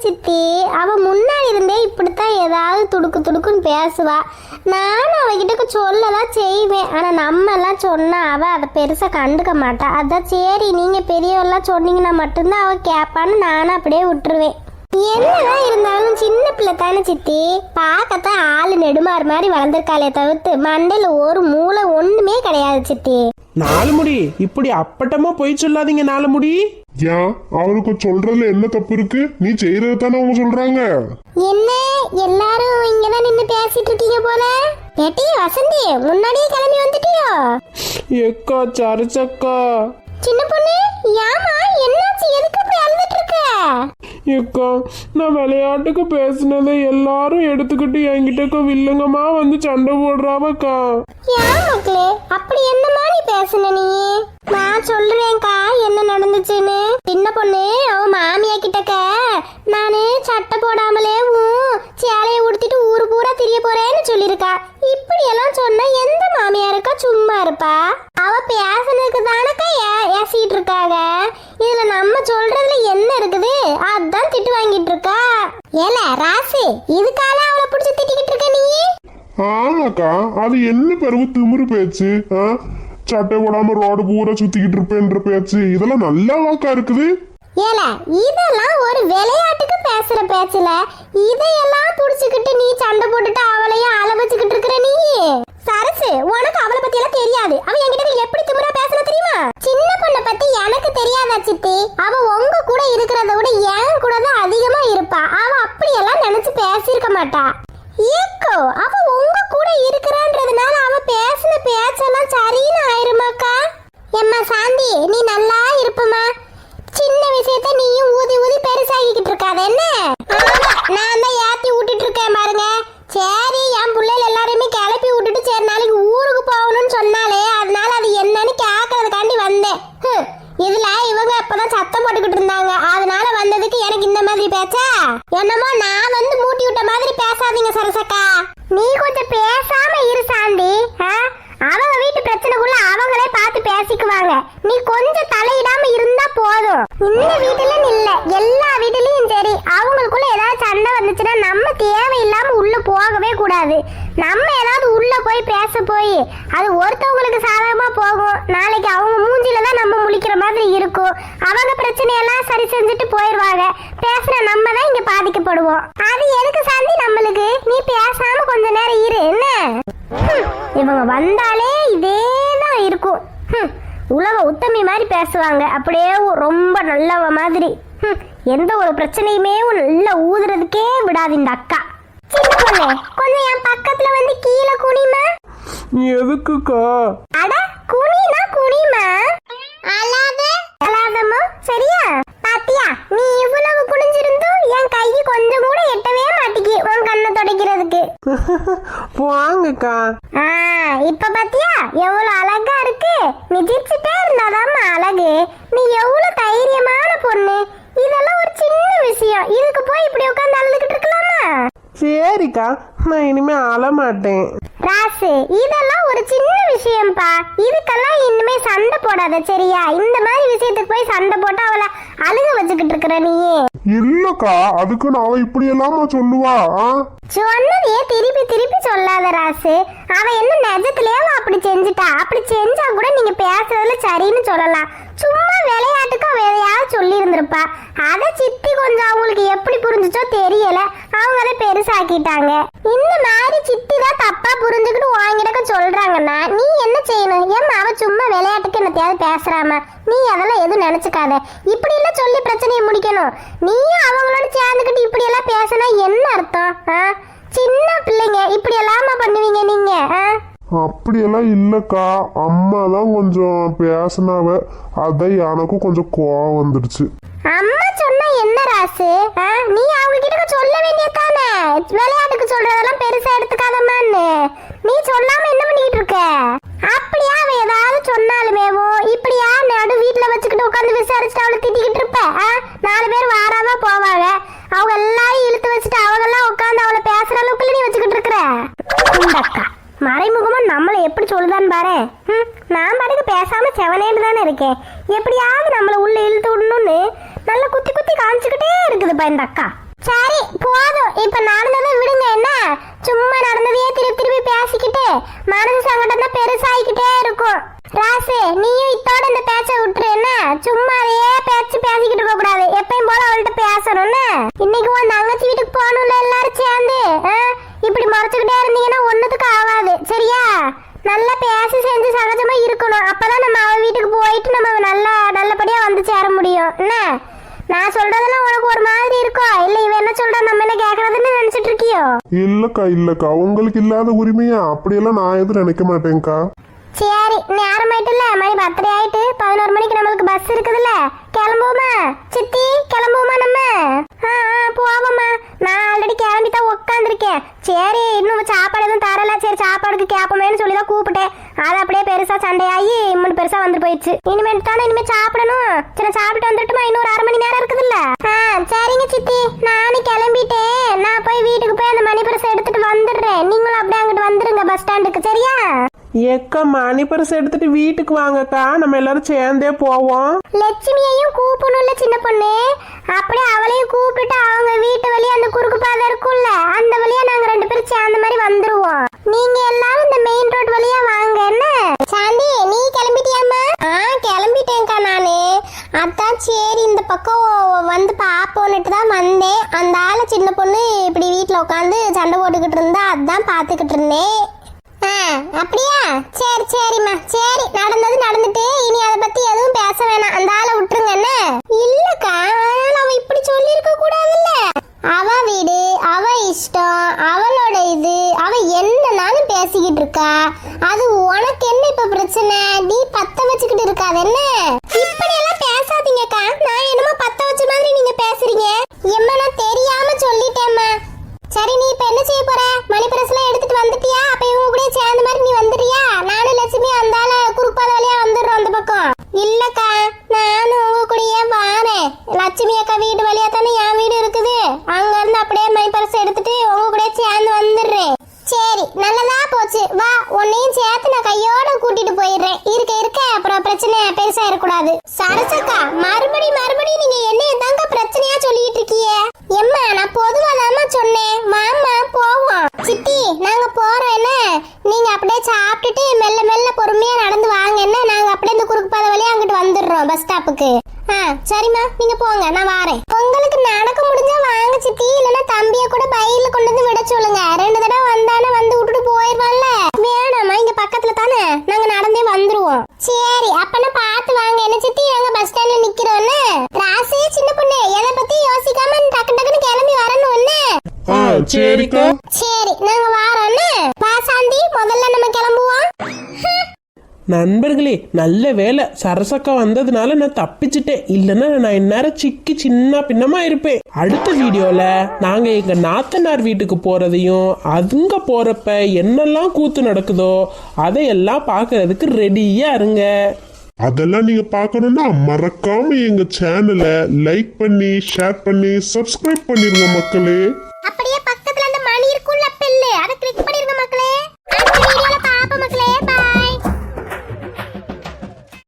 சித்தி. அவ முன்னாடி இருந்தே இப்படித்தான் ஏதாவது துடுக்கு துடுக்குன்னு பேசுவா. நானும் அவகிட்ட சொல்லதான் செய்வேன். ஆனா நம்ம எல்லாம் சொன்னா அவ அதை பெருசா கண்டுக்க மாட்டா. அதான் சரி நீங்க பெரியவெல்லாம் சொன்னீங்கன்னா மட்டும்தான் அவ கேட்பான்னு நானும் அப்படியே விட்டுருவேன். என்னதான் இருந்தாலும் சின்ன பிள்ளை தானே சித்தி. பார்க்கத்தான் ஆளு நெடுமாறு மாதிரி வளர்ந்துருக்காளே தவிர்த்து மண்டையில ஒரு மூளை ஒண்ணுமே கிடையாது சித்தி. நாலு முடி இப்படி அப்பட்டமா போய் சொல்லாதீங்க. நாலு முடி ஏன் அவனுக்கு சொல்றதுல என்ன தப்பு இருக்கு? நீ செய்யறது தானே அவங்க சொல்றாங்க. என்ன எல்லாரும் இங்கதான் நின்னு பேசிட்டு இருக்கீங்க போல. ஏட்டி வசந்தி, முன்னாடியே கிளம்பி வந்துட்டியோ? எக்கா சரச்சக்கா. சின்ன பொண்ணு, ஏமா என்னாச்சு? எதுக்கு இப்படி அழுதுட்டு இருக்க? எக்கா நான் விளையாட்டுக்கு பேசினதை எல்லாரும் எடுத்துக்கிட்டு என்கிட்ட வில்லங்கமா வந்து சண்டை போடுறாவக்கா. ஏன் மக்களே அப்படி என்னமா நீ பேசுன? நீ நான் சொல்றேன்க்கா என்ன நடந்துச்சுன்னு. சின்ன பொண்ணு அவ மாமியா கிட்டக்க நானு சட்டை போடாமலே சேலையை உடுத்திட்டு ஊரு பூரா திரிய போறேன்னு சொல்லிருக்கா. இப்படி எல்லாம் சொன்னா எந்த மாமியாருக்கா சும்மா இருப்பா? அவ பேசுனதுக்கு தானக்கா ஏசிட்டு இருக்காங்க. இதுல நம்ம சொல்றதுல என்ன இருக்குது? அதான் திட்டு வாங்கிட்டு இருக்கா. ஏல ராசு, இதுக்கால அவளை பிடிச்சி திட்டிக்கிட்டு இருக்க நீ? ஆமாக்கா, அது என்ன பிறகு திமிரு பேச்சு? சட்டை போடாம ரோடு பூரா சுத்திக்கிட்டு இருப்பேன்ற பேச்சு இதெல்லாம் நல்லா வாக்கா இருக்குது. ஏல இதெல்லாம் ஒரு விளையாட்டுக்கு பேசுற பேச்சுல இதையெல்லாம் புடிச்சுக்கிட்டு நீ சண்டை போட்டுட்டு அவளையும் அழ வச்சுக்கிட்டு இருக்கிற நீ. சரசு, உனக்கு அவளை பத்தி எல்லாம் தெரியாது. அவ என்கிட்ட எப்படி திமிரா பேசல தெரியுமா? சின்ன பொண்ணை பத்தி எனக்கு தெரியாதா சித்தி? அவ உங்க கூட இருக்கிறத விட என் கூட தான் அதிகமா இருப்பா. அவ அப்படியெல்லாம் நினைச்சு பேசியிருக்க மாட்டா. ஏக்கோ அவ உங்க கூட இருக்கிறான்றதுனால அவ பேசின பேச்செல்லாம் சரின்னு ஆயிருமாக்கா? எம்மா சாந்தி, நீ நல்லா இருப்பமா. சின்ன விஷயத்த நீயும் ஊதி ஊதி பெருசாகிக்கிட்டு இருக்காத என்ன? நான் தான் ஏத்தி விட்டுட்டு இருக்கேன் பாருங்க. சரி என் பிள்ளைகள் எல்லாரையுமே கிளப்பி விட்டுட்டு சரி நாளைக்கு ஊருக்கு போகணும்னு சொன்னாலே அதனால அது என்னன்னு கேட்கறதுக்காண்டி வந்தேன். இதுல இவங்க அப்பதான் சத்தம் போட்டுக்கிட்டு இருந்தாங்க. அதனால வந்ததுக்கு எனக்கு இந்த மாதிரி பேச்சா? என்னமோ நான் வந்து மூட்டி விட்ட மாதிரி பேசாதீங்க சரசக்கா. நீ கொஞ்சம் பேசாம இரு சாந்தி. அவங்க வீட்டு பிரச்சனைக்குள்ள அவங்களே பார்த்து பேசிக்குவாங்க. நீ கொஞ்சம் தலையிடாம இருந்தா போதும். இந்த வீட்டுல இல்ல எல்லா வீட்டுலயும் சரி அவங்களுக்குள்ள ஏதாவது சண்டை வந்துச்சுன்னா நம்ம தேவையில்லாம உள்ள போகவே கூடாது. நம்ம ஏதாவது உள்ள போய் பேச போய் அது ஒருத்தவங்களுக்கு சாதகமா போகும். நாளைக்கு அவங்க மூஞ்சில தான் நம்ம முழிக்கிற மாதிரி இருக்கும். அவங்க பிரச்சனையெல்லாம் சரி செஞ்சுட்டு போயிடுவாங்க. பேசுற நம்ம தான் இங்க பாதிக்கப்படுவோம். அது எதுக்கு சாந்தி நம்மளுக்கு? நீ பேசாம கொஞ்ச நேரம் இரு என்ன? இவங்க வந்தாலே இதேதான் இருக்கும். உலக உத்தமி மாதிரி பேசுவாங்க. அப்படியே ரொம்ப நல்லவ மாதிரி. எந்த ஒரு பிரச்சனையுமே நல்ல ஊதுறதுக்கே விடாது இந்த அக்கா. சின்ன பொண்ணு, கொஞ்சம் என் பக்கத்துல வந்து கீழே குனிமா. எதுக்குக்கா? அட குனினா குனிமா. அலாதமோ சரியா? பாத்தியா, நீ இவ்வளவு குனிஞ்சிருந்தும் என் கை கொஞ்சம் கூட எட்டவே மாட்டிக்கு உன் கண்ணை துடைக்கிறதுக்கு. வாங்கக்கா. இப்ப பாத்தியா எவ்வளவு அழகா இருக்கு? நீ சிரிச்சுட்டே இருந்தாதாம்மா அழகு. நீ எவ்வளவு தைரியமான பொண்ணு. இதெல்லாம் ஒரு சின்ன விஷயம். இதுக்கு போய் இப்படி உட்கார்ந்து அழுதுகிட்டு இருக்கலாமா? சரிக்கா, நான் இனிமே அழமாட்டேன். ராசு, இதெல்லாம் ஒரு சின்ன விஷயம்ப்பா. இதுக்கெல்லாம் இனிமே சண்டை போடாத சரியா? இந்த மாதிரி விஷயத்துக்கு போய் சண்டை போட்டு அவளை அழுக வச்சுக்கிட்டு இருக்கிற நீயே. இல்லக்கா, அதுக்கு நான் இப்படி எல்லாமா சொல்லுவா? சொன்னதையே திருப்பி திருப்பி சொல்லாத ராசு. அவ என்ன நிஜத்திலேயே அப்படி செஞ்சுட்டா? அப்படி செஞ்சா கூட நீங்க பேசுறதுல சரின்னு சொல்லலாம். சும்மா விளையாட்டுக்கு அவ எதையாவது சொல்லி இருந்திருப்பா. அதை சித்தி கொஞ்சம் அவங்களுக்கு எப்படி புரிஞ்சுச்சோ தெரியல. அவங்கள பெருசாக்கிட்டாங்க. இந்த மாதிரி சித்தி தான் தப்பா புரிஞ்சுக்கிட்டு வாங்கிடக்க சொல்றாங்கன்னா நீ என்ன செய்யணும்? ஏமா அவ சும்மா விளையாட்டுக்கு என்னத்தையாவது பேசுறாம? நீ அதெல்லாம் எதுவும் நினைச்சுக்காத. இப்படி எல்லாம் சொல்லி பிரச்சனையை முடிக்கணும். நீயும் அவங்களோட சேர்ந்துக்கிட்டு இப்படி எல்லாம் பேசினா என்ன அர்த்தம்? சின்ன பிள்ளைங்க இப்படி எல்லாமா பண்ணுவீங்க நீங்க? அப்படியெல்லாம் இல்லக்கா, அம்மா தான் கொஞ்சம் பேசினாவ. அதான் எனக்கும் கொஞ்சம் கோவம் வந்துடுச்சு. அம்மா சொன்னா என்ன ராசு? நீ அவங்க கிட்ட சொல்ல வேண்டியதானே? விளையாட்டுக்கு சொல்றதெல்லாம் பெருசா எடுத்துக்காதம்மான்னு. நீ சொல்லாம என்ன பண்ணிட்டு இருக்க? அப்படியா அவ ஏதாவது சொன்னாலுமேவோ இப்படியா நடு வீட்டுல வச்சுக்கிட்டு உட்காந்து விசாரிச்சுட்டு அவளை திட்டிக்கிட்டு இருப்ப? 4 பேர் வாராம போவாங்க. அவங்க எல்லாரும் இழுத்து வச்சுட்டு அவங்க எல்லாம் உட்காந்து அவளை பேசுற அளவுக்கு நீ வச்சுக்கிட்டு இருக்கிற. அக்கா மறைமுகமா நம்மளை எப்படி சொல்லுதான்னு பாரு. நான் பாட்டுக்கு பேசாம செவனேன்னு தானே இருக்கேன். எப்படியாவது நம்மளை உள்ள இழுத்து விடணும்னு நல்லா குத்தி குத்தி காமிச்சுக்கிட்டே இருக்குதுப்பா இந்த அக்கா. சரி போதும், இப்ப நடந்ததை விடுங்க. என்ன சும்மா நடந்ததையே திருப்பி திருப்பி பேசிக்கிட்டு மனசு சங்கடம் தான் பெருசாகிக்கிட்டே இருக்கும். ராசு, நீயும் இத்தோட இந்த பேச்சை விட்டுரு. என்ன சும்மா அதையே பேச்சு பேசிக்கிட்டு இருக்க கூடாது, எப்பயும் போல அவள்கிட்ட பேசணும்னு. இன்னைக்கு உன் தங்கச்சி வீட்டுக்கு போகணும்ல எல்லாரும் சேர்ந்து. இப்படி மறைச்சுக்கிட்டே இருந்தீங்கன்னா ஒண்ணுத்துக்கு ஆகாது, சரியா? நல்லா பேசி செஞ்சு சகஜமா இருக்கணும். அப்பதான் நம்ம அவ வீட்டுக்கு போயிட்டு நம்ம நல்லபடியா வந்து சேர முடியும். என்ன நான் சொல்றதெல்லாம் உனக்கு ஒரு மாதிரி இருக்கோ, இல்ல இவன் என்ன சொல்றா நம்ம என்ன கேக்குறதுன்னு நினைச்சிட்டு இருக்கியோ? இல்லக்கா உங்களுக்கு இல்லாத உரிமையா அப்படியெல்லாம் நான் எதுவும் நினைக்க மாட்டேன்க்கா. சரி, நேரம் ஆயிட்டுல, மணி 10 ஆயிட்டு. 11 மணிக்கு நம்மளுக்கு பஸ் இருக்குதுல்ல, கிளம்புவோமா? சித்தி கிளம்புவோமா நம்ம? போவோமா. நான் ஆல்ரெடி கிளம்பி தான் உட்காந்துருக்கேன். சரி, இன்னும் சாப்பாடு எதுவும் தரல. சரி, சாப்பாடுக்கு கேப்பமேன்னு சொல்லி தான் கூப்பிட்டேன். அது அப்படியே பெருசா சண்டையாகி இன்னும் பெருசா வந்து போயிடுச்சு. இனிமேல் தானே இனிமே சாப்பிடணும். சரி, சாப்பிட்டு வந்துட்டுமா? இன்னொரு 1/2 மணி நேரம் இருக்குதுல்ல. சரிங்க சித்தி, நானும் கிளம்பிட்டேன். நான் போய் வீட்டுக்கு போய் அந்த மணி பரிசை எடுத்துட்டு வந்துடுறேன். நீங்களும் அப்படியே அங்கிட்டு வந்துருங்க பஸ் ஸ்டாண்டுக்கு, சரியா? ஏக்கா மணி பரிசு எடுத்துட்டு வீட்டுக்கு வாங்கக்கா, நம்ம எல்லாரும் சேர்ந்தே போவோம். லட்சுமியையும் கூப்பிடணும்ல சின்ன பொண்ணு, அப்படியே அவளையும் கூப்பிட்டு அவங்க வீட்டு வழியா அந்த குறுக்கு பாதை இருக்கும்ல, அந்த வழியா நாங்க 2 பேரும் சேர்ந்த மாதிரி வந்துருவோம். நீங்க எல்லாரும் இந்த மெயின் ரோட் வழியா வாங்க. என்ன சாந்தி, நீ கிளம்பிட்டியாமா? கிளம்பிட்டேன்க்கா நானு. அதான் சரி இந்த பக்கம் வந்து பாப்போன்னுட்டு தான் வந்தேன். அந்த ஆளு சின்ன பொண்ணு இப்படி வீட்டுல உட்காந்து சண்டை போட்டுக்கிட்டு இருந்தா, அதான் பாத்துக்கிட்டு இருந்தேன். அப்படியா? சரி சரிம்மா, சரி நடந்தது நடந்துட்டு இனி அதை பத்தி எதுவும் பேச வேணாம். அந்த ஆளை விட்டுருங்க. என்ன இல்லக்கா, ஆனால் அவ இப்படி சொல்லி இருக்க கூடாதுல்ல. அவ வீடு, அவ இஷ்டம், அவளோட இது, அவ என்னன்னாலும் பேசிக்கிட்டு இருக்கா. அது உனக்கு என்ன இப்ப பிரச்சனை? நீ பத்த வச்சுக்கிட்டு இருக்காது. என்ன இப்படி எல்லாம் பேசாதீங்கக்கா. நான் என்னமோ பத்த வச்ச மாதிரி நீங்க பேசுறீங்க. எம்மா நான் தெரியாம சொல்லிட்டேம்மா. சரி, நீ இப்ப என்ன செய்ய போற? மணி பிரஸ்லாம் எடுத்துட்டு வந்துட்டியா? அப்ப இவங்க கூட சேர்ந்த மாதிரி நீ வந்துடுறியா? நானும் லட்சுமி அந்தால குறுப்பாத வழியா வந்துடுறோம் அந்த பக்கம். இல்லக்கா, நானும் உங்க கூடயே வாரேன். லட்சுமி அக்கா வீடு வழியா தானே என் வீடு இருக்குது. அங்க இருந்து அப்படியே மணி பிரஸ் எடுத்துட்டு உங்க கூட சேர்ந்து வந்துடுறேன். சரி, நல்லதா போச்சு. வா, உன்னையும் சேர்த்து நான் கையோட கூட்டிட்டு போயிடுறேன். இருக்க அப்புறம் பிரச்சனை பெருசா இருக்கக்கூடாது. சரசக்கா, மறுபடியும் நீங்க என்னைய தாங்க பிரச்சனையா சொல்லிட்டு இருக்கீங்க. எம்மா நான் பொதுவாதாமா சொன்னேன். மாமா போவோம். சித்தி நாங்க போறோம். என்ன நீங்க அப்படியே சாப்பிட்டுட்டு மெல்ல மெல்ல பொறுமையா நடந்து வாங்க. என்ன நாங்க அப்படியே இந்த குறுக்கு பாதை வழியா அங்கிட்டு வந்துடுறோம் பஸ் ஸ்டாப்புக்கு. சரிம்மா, நீங்க போங்க, நான் வாரேன். உங்களுக்கு நடக்க முடிஞ்சா வாங்க சித்தி, இல்லைன்னா தம்பிய கூட பையில கொண்டு வந்து விட சொல்லுங்க. 2 தடவை வந்தானே வந்து விட்டுட்டு போயிருவான்ல. வேணாமா, இங்க பக்கத்துல தானே, நாங்க நடந்தே வந்துருவோம். சரி, அப்பனா பார்த்து வாங்க. என்ன சித்தி, நாங்க பஸ் ஸ்டாண்ட்ல நிக்கிறோம்னு. ராசி சின்ன பொண்ணு, எதை பத்தி யோசிக்காம டக்குன்னு கிளம்பி வரணும்னு. சரிக்கா. சரி, நாங்க வாரோம்னு. வா சாந்தி, முதல்ல நம்ம கிளம்புவோம். நண்பர்களே, நல்ல வேலை சரசக்கா வந்ததுனால நான் தப்பிச்சிட்டேன். இல்லைன்னா நான் இந்நேரம் சிக்கி சின்ன பின்னமா இருப்பேன். அடுத்த வீடியோல நாங்க எங்க நாத்தனார் வீட்டுக்கு போறதையும் அதுங்க போறப்ப என்னெல்லாம் கூத்து நடக்குதோ அதையெல்லாம் பார்க்கறதுக்கு ரெடியா இருங்க. அதெல்லாம் நீங்க பார்க்கணும்னா மறக்காம எங்க சேனலை லைக் பண்ணி ஷேர் பண்ணி சப்ஸ்கிரைப் பண்ணிருங்க மக்களே. அப்படியே